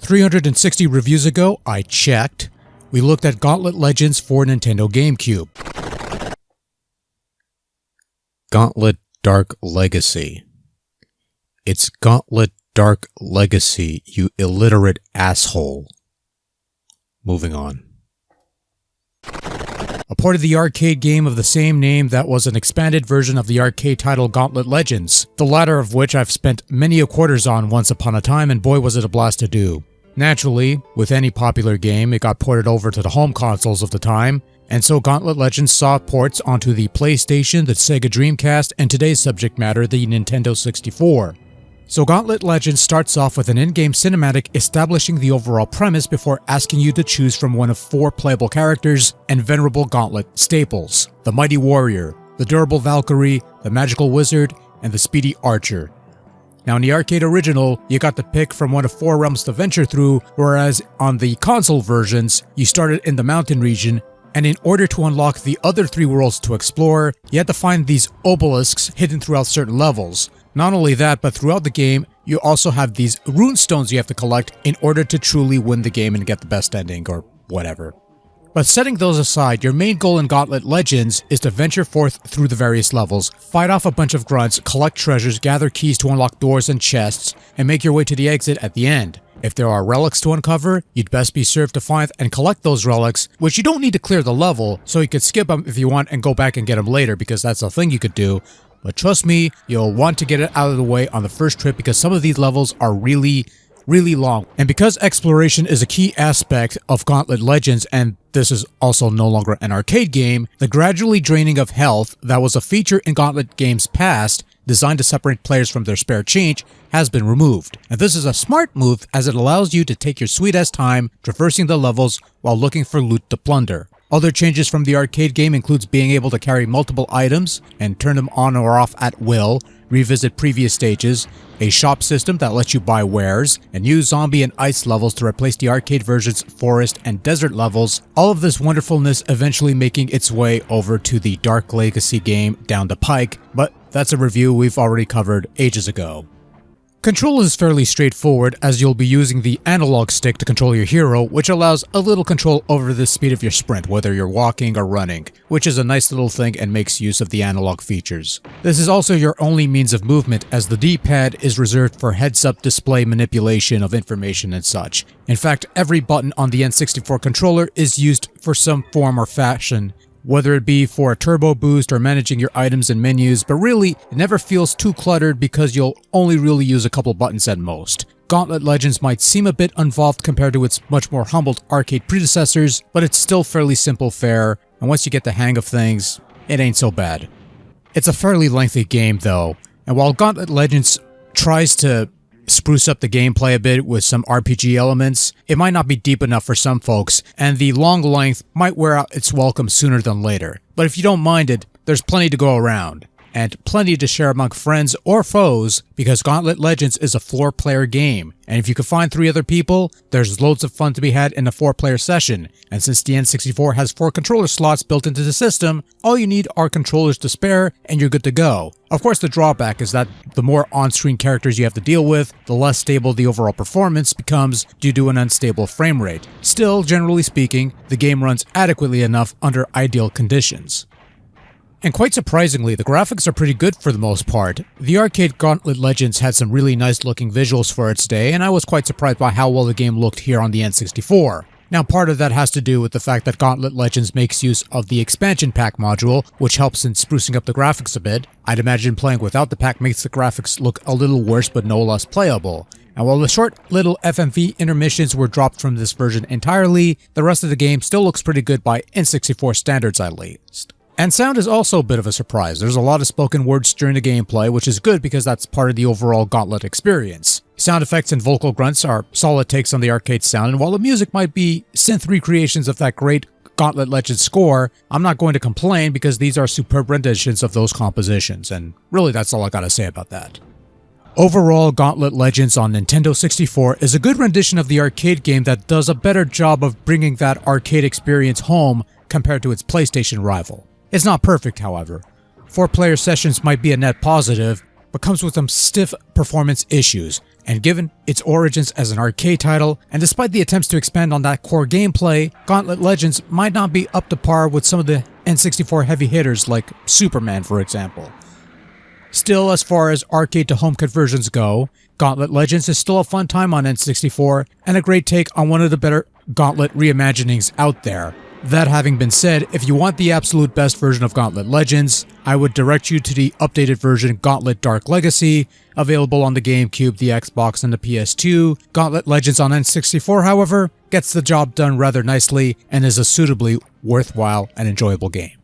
360 reviews ago, I checked. We looked at Gauntlet Legends for Nintendo GameCube. Gauntlet Dark Legacy. It's Gauntlet Dark Legacy, you illiterate asshole. Moving on. A port of the arcade game of the same name that was an expanded version of the arcade title Gauntlet Legends, the latter of which I've spent many a quarters on once upon a time, and boy was it a blast to do. Naturally, with any popular game, it got ported over to the home consoles of the time, and so Gauntlet Legends saw ports onto the PlayStation, the Sega Dreamcast, and today's subject matter, the Nintendo 64. So Gauntlet Legends starts off with an in-game cinematic establishing the overall premise before asking you to choose from one of 4 playable characters and venerable Gauntlet staples: the Mighty Warrior, the Durable Valkyrie, the Magical Wizard, and the Speedy Archer. Now in the arcade original, you got to pick from one of 4 realms to venture through, whereas on the console versions, you started in the mountain region, and in order to unlock the other 3 worlds to explore, you had to find these obelisks hidden throughout certain levels. Not only that, but throughout the game, you also have these rune stones you have to collect in order to truly win the game and get the best ending, or whatever. But setting those aside, your main goal in Gauntlet Legends is to venture forth through the various levels, fight off a bunch of grunts, collect treasures, gather keys to unlock doors and chests, and make your way to the exit at the end. If there are relics to uncover, you'd best be served to find and collect those relics, which you don't need to clear the level, so you could skip them if you want and go back and get them later, because that's a thing you could do. But trust me, you'll want to get it out of the way on the first trip because some of these levels are really long. And because exploration is a key aspect of Gauntlet Legends, and this is also no longer an arcade game, the gradually draining of health that was a feature in Gauntlet games past, designed to separate players from their spare change, has been removed. And this is a smart move as it allows you to take your sweet-ass time traversing the levels while looking for loot to plunder. Other changes from the arcade game includes being able to carry multiple items and turn them on or off at will, revisit previous stages, a shop system that lets you buy wares, and use zombie and ice levels to replace the arcade version's forest and desert levels. All of this wonderfulness eventually making its way over to the Dark Legacy game down the pike, but that's a review we've already covered ages ago. Control is fairly straightforward as you'll be using the analog stick to control your hero, which allows a little control over the speed of your sprint, whether you're walking or running, which is a nice little thing and makes use of the analog features. This is also your only means of movement, as the D-pad is reserved for heads-up display manipulation of information and such. In fact, every button on the N64 controller is used for some form or fashion, whether it be for a turbo boost or managing your items and menus, but really, it never feels too cluttered because you'll only really use a couple buttons at most. Gauntlet Legends might seem a bit involved compared to its much more humbled arcade predecessors, but it's still fairly simple fare, and once you get the hang of things, it ain't so bad. It's a fairly lengthy game though, and while Gauntlet Legends tries to spruce up the gameplay a bit with some RPG elements, it might not be deep enough for some folks, and the long length might wear out its welcome sooner than later. But if you don't mind it, there's plenty to go around, and plenty to share among friends or foes, because Gauntlet Legends is a 4-player game, and if you can find 3 other people, there's loads of fun to be had in a 4-player session. And since the N64 has 4 controller slots built into the system, all you need are controllers to spare, and you're good to go. Of course, the drawback is that the more on-screen characters you have to deal with, the less stable the overall performance becomes due to an unstable frame rate. Still, generally speaking, the game runs adequately enough under ideal conditions. And quite surprisingly, the graphics are pretty good for the most part. The arcade Gauntlet Legends had some really nice looking visuals for its day, and I was quite surprised by how well the game looked here on the N64. Now, part of that has to do with the fact that Gauntlet Legends makes use of the expansion pack module, which helps in sprucing up the graphics a bit. I'd imagine playing without the pack makes the graphics look a little worse but no less playable. And while the short little FMV intermissions were dropped from this version entirely, the rest of the game still looks pretty good by N64 standards at least. And sound is also a bit of a surprise. There's a lot of spoken words during the gameplay, which is good because that's part of the overall Gauntlet experience. Sound effects and vocal grunts are solid takes on the arcade sound, and while the music might be synth recreations of that great Gauntlet Legends score, I'm not going to complain because these are superb renditions of those compositions, and really that's all I gotta say about that. Overall, Gauntlet Legends on Nintendo 64 is a good rendition of the arcade game that does a better job of bringing that arcade experience home compared to its PlayStation rival. It's not perfect, however. 4-player sessions might be a net positive, but comes with some stiff performance issues. And given its origins as an arcade title, and despite the attempts to expand on that core gameplay, Gauntlet Legends might not be up to par with some of the N64 heavy hitters like Superman, for example. Still, as far as arcade to home conversions go, Gauntlet Legends is still a fun time on N64 and a great take on one of the better Gauntlet reimaginings out there. That having been said, if you want the absolute best version of Gauntlet Legends, I would direct you to the updated version Gauntlet Dark Legacy, available on the GameCube, the Xbox, and the PS2. Gauntlet Legends on N64, however, gets the job done rather nicely and is a suitably worthwhile and enjoyable game.